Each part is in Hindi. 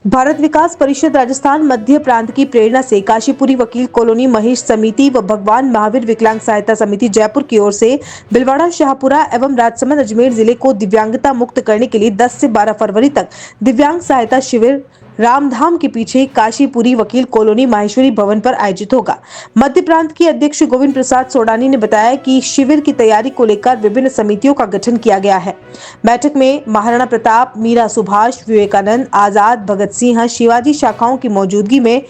भारत विकास परिषद राजस्थान मध्य प्रांत की प्रेरणा से काशीपुरी वकील कॉलोनी महेश समिति व भगवान महावीर विकलांग सहायता समिति जयपुर की ओर से भिलवाड़ा, शाहपुरा एवं राजसमंद अजमेर जिले को दिव्यांगता मुक्त करने के लिए 10 से 12 फरवरी तक दिव्यांग सहायता शिविर रामधाम के पीछे काशीपुरी वकील कॉलोनी माहेश्वरी भवन पर आयोजित होगा। मध्य प्रांत की अध्यक्ष गोविंद प्रसाद सोडानी ने बताया कि शिविर की तैयारी को लेकर विभिन्न समितियों का गठन किया गया है। बैठक में महाराणा प्रताप, मीरा सुभाष, विवेकानंद, आजाद, भगत सिंह, शिवाजी शाखाओं की मौजूदगी में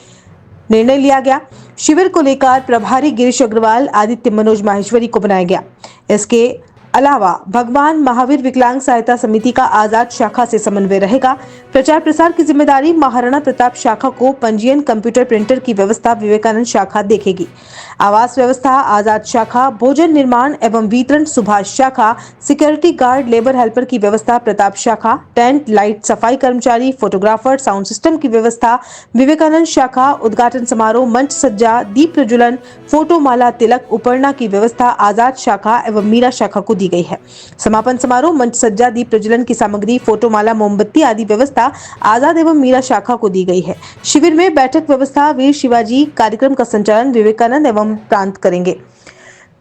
निर्णय लिया गया। शिविर को लेकर प्रभारी गिरीश अग्रवाल, आदित्य मनोज माहेश्वरी को बनाया गया। इसके अलावा भगवान महावीर विकलांग सहायता समिति का आजाद शाखा से समन्वय रहेगा। प्रचार प्रसार की जिम्मेदारी महाराणा प्रताप शाखा को पंजीयन, कंप्यूटर प्रिंटर की व्यवस्था विवेकानंद शाखा देखेगी। आवास व्यवस्था आजाद शाखा, भोजन निर्माण एवं वितरण सुभाष शाखा, सिक्योरिटी गार्ड, लेबर हेल्पर की व्यवस्था प्रताप शाखा, टेंट, लाइट, सफाई कर्मचारी, फोटोग्राफर, साउंड सिस्टम की व्यवस्था विवेकानंद शाखा, उद्घाटन समारोह, मंच सज्जा, दीप प्रज्वलन, फोटो माला, तिलक, उपरना की व्यवस्था आजाद शाखा एवं मीरा शाखा को दी गई है। समापन समारोह, मंच सज्जा, दीप प्रज्वलन की सामग्री, फोटो माला, मोमबत्ती आदि व्यवस्था आजाद एवं मीरा शाखा को दी गई है। शिविर में बैठक व्यवस्था वीर शिवाजी कार्यक्रम का संचालन विवेकानंद एवं प्रांत करेंगे।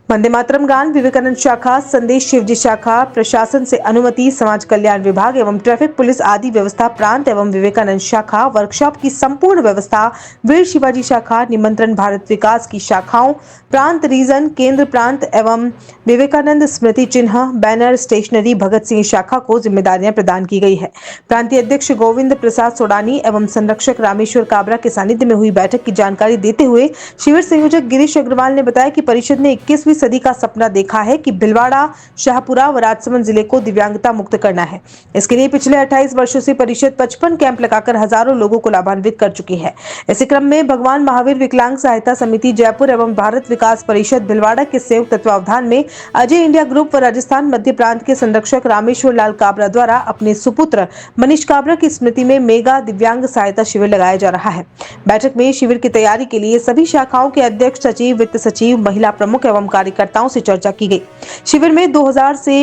वंदे मातरम गान विवेकानंद शाखा, संदेश शिवजी शाखा, प्रशासन से अनुमति, समाज कल्याण विभाग एवं ट्रैफिक पुलिस आदि व्यवस्था प्रांत एवं विवेकानंद शाखा, वर्कशॉप की संपूर्ण व्यवस्था वीर शिवाजी शाखा, निमंत्रण भारत विकास की शाखाओं, प्रांत रीजन, केंद्र प्रांत एवं विवेकानंद स्मृति चिन्ह, बैनर, स्टेशनरी, भगत सिंह शाखा को जिम्मेदारियां प्रदान की गई है। प्रांतीय अध्यक्ष गोविंद प्रसाद सोडानी एवं संरक्षक रामेश्वर काबरा के सानिध्य में हुई बैठक की जानकारी देते हुए शिविर संयोजक गिरीश अग्रवाल ने बताया कि परिषद ने 21वीं सदी का सपना देखा है कि भिलवाड़ा, शाहपुरा व राजसमंद जिले को दिव्यांगता मुक्त करना है। इसके लिए पिछले 28 वर्षों से परिषद 55 कैंप लगाकर हजारों लोगों को लाभान्वित कर चुकी है। इसी क्रम में भगवान महावीर विकलांग सहायता समिति जयपुर एवं भारत विकास परिषद भिलवाड़ा के संयुक्त तत्वावधान में अजय इंडिया ग्रुप व राजस्थान मध्य प्रांत के संरक्षक रामेश्वर लाल काबरा द्वारा अपने सुपुत्र मनीष काबरा की स्मृति में मेगा दिव्यांग सहायता शिविर लगाया जा रहा है। बैठक में शिविर की तैयारी के लिए सभी शाखाओं के अध्यक्ष, सचिव, वित्त सचिव, महिला प्रमुख एवं कार्यकर्ताओं से चर्चा की गई। शिविर में 2000 से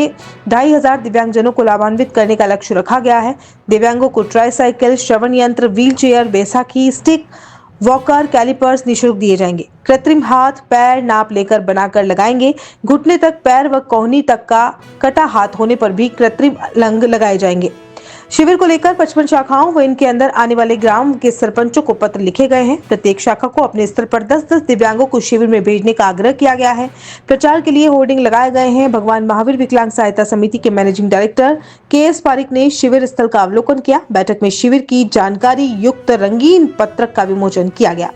2500 दिव्यांगजनों को लाभान्वित करने का लक्ष्य रखा गया है। दिव्यांगों को ट्राईसाइकिल, श्रवण यंत्र, व्हील चेयर, बैसाखी, स्टिक, वॉकर, कैलिपर्स निःशुल्क दिए जाएंगे। कृत्रिम हाथ, पैर नाप लेकर बनाकर लगाएंगे। घुटने तक पैर व कोहनी तक का कटा हाथ होने पर भी कृत्रिम लंग लगाए जाएंगे। शिविर को लेकर 55 शाखाओं व इनके अंदर आने वाले ग्राम के सरपंचों को पत्र लिखे गए हैं। प्रत्येक शाखा को अपने स्तर पर 10-10 दिव्यांगों को शिविर में भेजने का आग्रह किया गया है। प्रचार के लिए होर्डिंग लगाए गए हैं। भगवान महावीर विकलांग सहायता समिति के मैनेजिंग डायरेक्टर KS पारिक ने शिविर स्थल का अवलोकन किया। बैठक में शिविर की जानकारी युक्त रंगीन पत्रक का विमोचन किया गया।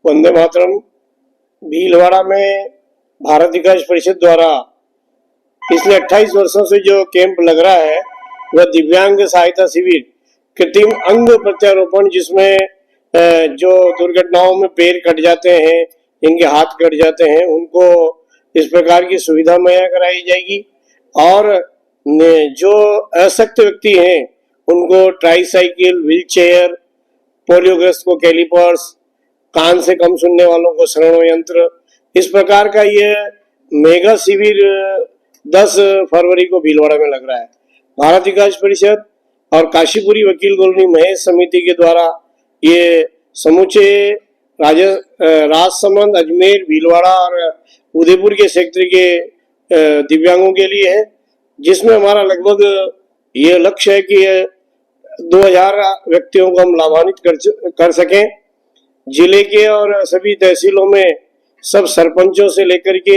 वंदे मातरम भीलवाड़ा में भारत विकास परिषद द्वारा पिछले 28 वर्षों से जो कैंप लग रहा है वह दिव्यांग सहायता शिविर कृत्रिम अंग प्रत्यारोपण, जिसमें जो दुर्घटनाओं में पैर कट जाते हैं, जिनके हाथ कट जाते हैं, उनको इस प्रकार की सुविधा मुहैया कराई जाएगी। और जो अशक्त व्यक्ति हैं उनको ट्राईसाइकिल, व्हील चेयर, पोलियोग्रस्त को कैलिपर्स, कान से कम सुनने वालों को श्रवण यंत्र, इस प्रकार का ये मेगा शिविर 10 फरवरी को भीलवाड़ा में लग रहा है। भारत विकास परिषद और काशीपुरी वकील कॉलोनी महेश समिति के द्वारा ये समूचे राजसमंद, अजमेर, भीलवाड़ा और उदयपुर के सेक्टर के दिव्यांगों के लिए है, जिसमें हमारा लगभग ये लक्ष्य है कि 2000 व्यक्तियों को हम लाभान्वित कर सकें। जिले के और सभी तहसीलों में सब सरपंचों से लेकर के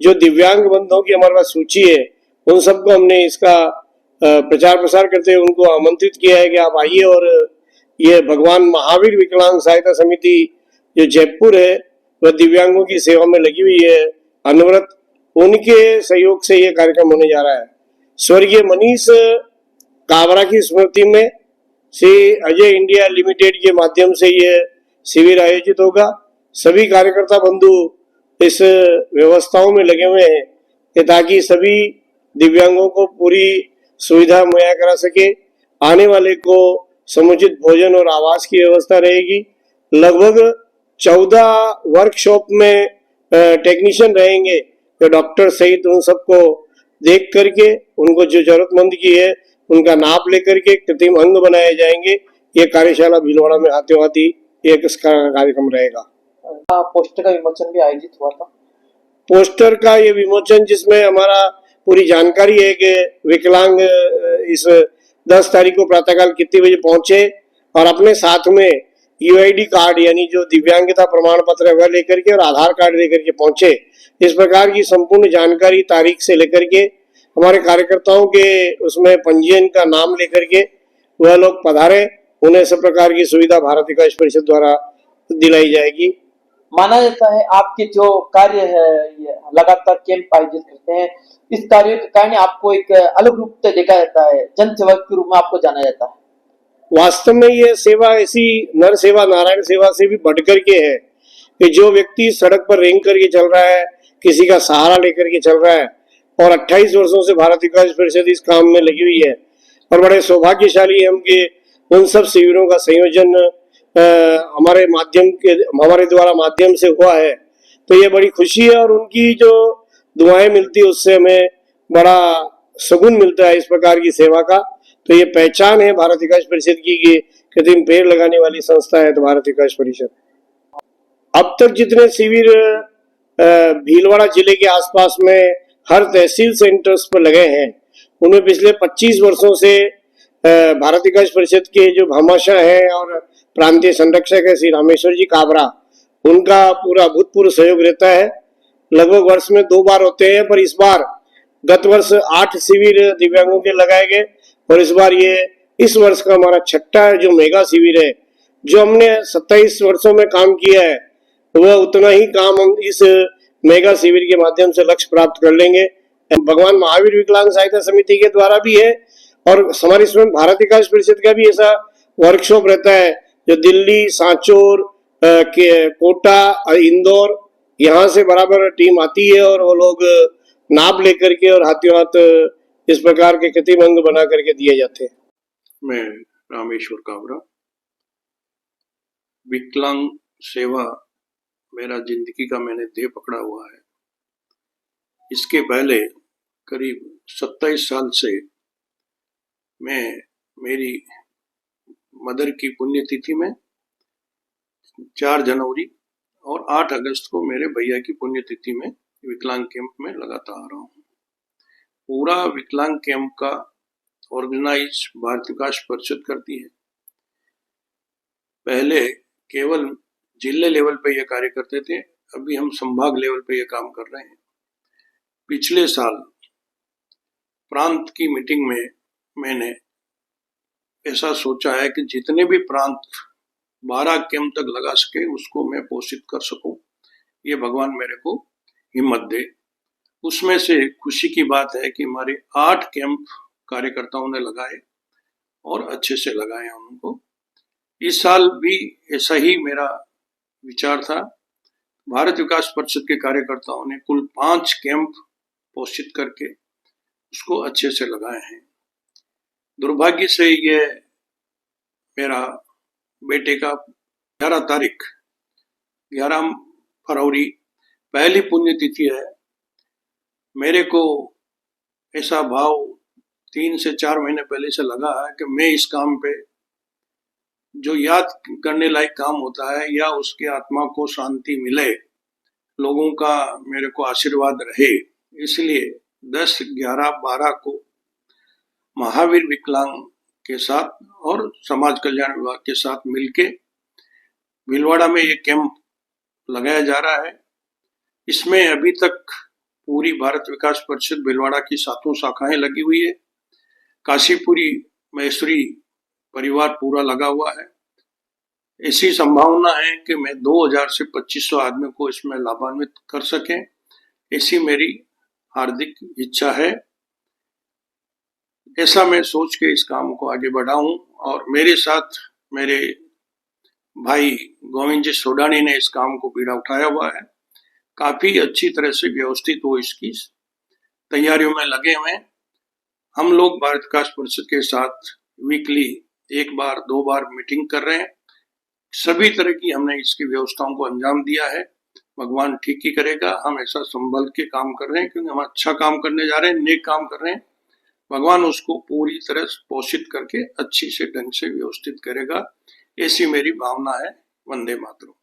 जो दिव्यांग बंधुओं की हमारे पास सूची है, उन सबको हमने इसका प्रचार प्रसार करते हुए उनको आमंत्रित किया है कि आप आइए और ये भगवान महावीर विकलांग सहायता समिति जो जयपुर है वह दिव्यांगों की सेवा में लगी हुई है अनवरत, उनके सहयोग से ये कार्यक्रम होने जा रहा है। स्वर्गीय मनीष काबरा की स्मृति में श्री अजय इंडिया लिमिटेड के माध्यम से ये शिविर आयोजित होगा। सभी कार्यकर्ता बंधु इस व्यवस्थाओं में लगे हुए हैं कि ताकि सभी दिव्यांगों को पूरी सुविधा मुहैया करा सके। आने वाले को समुचित भोजन और आवास की व्यवस्था रहेगी लगभग 14 वर्कशॉप में टेक्नीशियन रहेंगे, तो डॉक्टर सहित उन सबको देख करके उनको जो जरूरतमंद की है उनका नाप लेकर के कृत्रिम अंग बनाए जाएंगे। ये कार्यशाला भीलवाड़ा में आते आती एक इसका कार्यक्रम रहेगा। पोस्टर का विमोचन भी आयोजित हुआ था। पोस्टर का ये विमोचन जिसमें हमारा पूरी जानकारी है कि विकलांग इस 10 तारीख को प्रातःकाल कितने बजे पहुंचे और अपने साथ में यूआईडी कार्ड यानी जो दिव्यांगता प्रमाण पत्र है वह लेकर के और आधार कार्ड लेकर के पहुंचे। इस प्रकार की संपूर्ण जानकारी तारीख से लेकर के हमारे कार्यकर्ताओं के उसमें पंजीयन का नाम लेकर के वह लोग पधारे, उन्हें सब प्रकार की सुविधा भारत विकास परिषद द्वारा दिलाई जाएगी। माना जाता है आपके जो कार्य है ये लगातार कैंप आयोजित करते हैं, इस कार्य के कारण आपको एक अलग रूप से देखा जाता है, जन सेवक के रूप में आपको जाना जाता है। वास्तव में ये सेवा ऐसी नर सेवा नारायण सेवा से भी बढ़ करके है कि जो व्यक्ति सड़क पर रेंग करके चल रहा है, किसी का सहारा लेकर के चल रहा है और 28 वर्षों से भारत विकास परिषद इस काम में लगी हुई है और बड़े सौभाग्यशाली हम कि उन सब शिविरों का संयोजन हमारे द्वारा माध्यम से हुआ है। तो ये बड़ी खुशी है और उनकी जो दुआएं मिलती है उससे हमें बड़ा सुकून मिलता है इस प्रकार की सेवा का। तो ये पहचान है भारत विकास परिषद की कि कृत्रिम पेड़ लगाने वाली संस्था है तो भारत विकास परिषद। अब तक जितने शिविर भीलवाड़ा जिले के आसपास में हर तहसील सेंटर्स पर लगे हैं उनमें पिछले 25 वर्षों से भारत विकास परिषद के जो भामाशाह हैं और प्रांतीय संरक्षक है श्री रामेश्वर जी काबरा, उनका पूरा अभूतपूर्व सहयोग रहता है। लगभग वर्ष में 2 बार होते हैं, पर इस बार गत वर्ष 8 शिविर दिव्यांगों के लगाए गए और इस बार ये इस वर्ष का हमारा 6ठा जो मेगा शिविर है। जो हमने 27 वर्षों में काम किया है वह उतना ही काम हम इस मेगा शिविर के माध्यम से लक्ष्य प्राप्त कर लेंगे। भगवान महावीर विकलांग सहायता समिति के द्वारा भी है और हमारी स्वयं भारत विकास परिषद का भी ऐसा वर्कशॉप रहता है जो दिल्ली, सांचौर, कोटा और इंदौर यहाँ से बराबर टीम आती है और वो लोग नाप लेकर के और हाथों हाथ इस प्रकार के कृत्रिम अंग बना करके दिए जाते हैं। मैं रामेश्वर काबरा, विकलांग सेवा मेरा जिंदगी का मैंने ध्येय पकड़ा हुआ है। इसके पहले करीब 27 साल से मैं मेरी मदर की पुण्यतिथि में 4 जनवरी और 8 अगस्त को मेरे भैया की पुण्यतिथि में विकलांग कैंप में लगाता आ रहा हूँ। पूरा विकलांग कैंप का ऑर्गेनाइज भारत विकास परिषद करती है। पहले केवल जिले लेवल पे ये कार्य करते थे, अभी हम संभाग लेवल पे ये काम कर रहे हैं। पिछले साल प्रांत की मीटिंग में मैंने ऐसा सोचा है कि जितने भी प्रांत 12 कैंप तक लगा सके उसको मैं पोषित कर सकूं, ये भगवान मेरे को हिम्मत दे। उसमें से खुशी की बात है कि हमारे 8 कैंप कार्यकर्ताओं ने लगाए और अच्छे से लगाए उनको। इस साल भी ऐसा ही मेरा विचार था। भारत विकास परिषद के कार्यकर्ताओं ने कुल 5 कैंप पोषित करके उसको अच्छे से लगाए हैं। दुर्भाग्य से ये मेरा बेटे का 11 फरवरी पहली पुण्यतिथि है। मेरे को ऐसा भाव 3 से 4 महीने पहले से लगा है कि मैं इस काम पे जो याद करने लायक काम होता है या उसके आत्मा को शांति मिले, लोगों का मेरे को आशीर्वाद रहे, इसलिए 10, 11, 12 को महावीर विकलांग के साथ और समाज कल्याण विभाग के साथ मिलके भीलवाड़ा में ये कैंप लगाया जा रहा है। इसमें अभी तक पूरी भारत विकास परिषद भीलवाड़ा की 7 शाखाएं लगी हुई है। काशीपुरी महेश्वरी परिवार पूरा लगा हुआ है। ऐसी संभावना है कि मैं 2000 से 2500 आदमी को इसमें लाभान्वित कर सकें, ऐसी मेरी हार्दिक इच्छा है। ऐसा मैं सोच के इस काम को आगे बढ़ाऊं और मेरे साथ मेरे भाई गोविंद जी सोडानी ने इस काम को बीड़ा उठाया हुआ है। काफी अच्छी तरह से व्यवस्थित हो इसकी तैयारियों में लगे हुए हैं। हम लोग भारत विकास परिषद के साथ वीकली 1 बार 2 बार मीटिंग कर रहे हैं। सभी तरह की हमने इसकी व्यवस्थाओं को अंजाम दिया है। भगवान ठीक ही करेगा। हम ऐसा संभल के काम कर रहे हैं क्योंकि हम अच्छा काम करने जा रहे हैं, नेक काम कर रहे हैं। भगवान उसको पूरी तरह पोषित करके अच्छी से ढंग से व्यवस्थित करेगा, ऐसी मेरी भावना है। वंदे मातरम।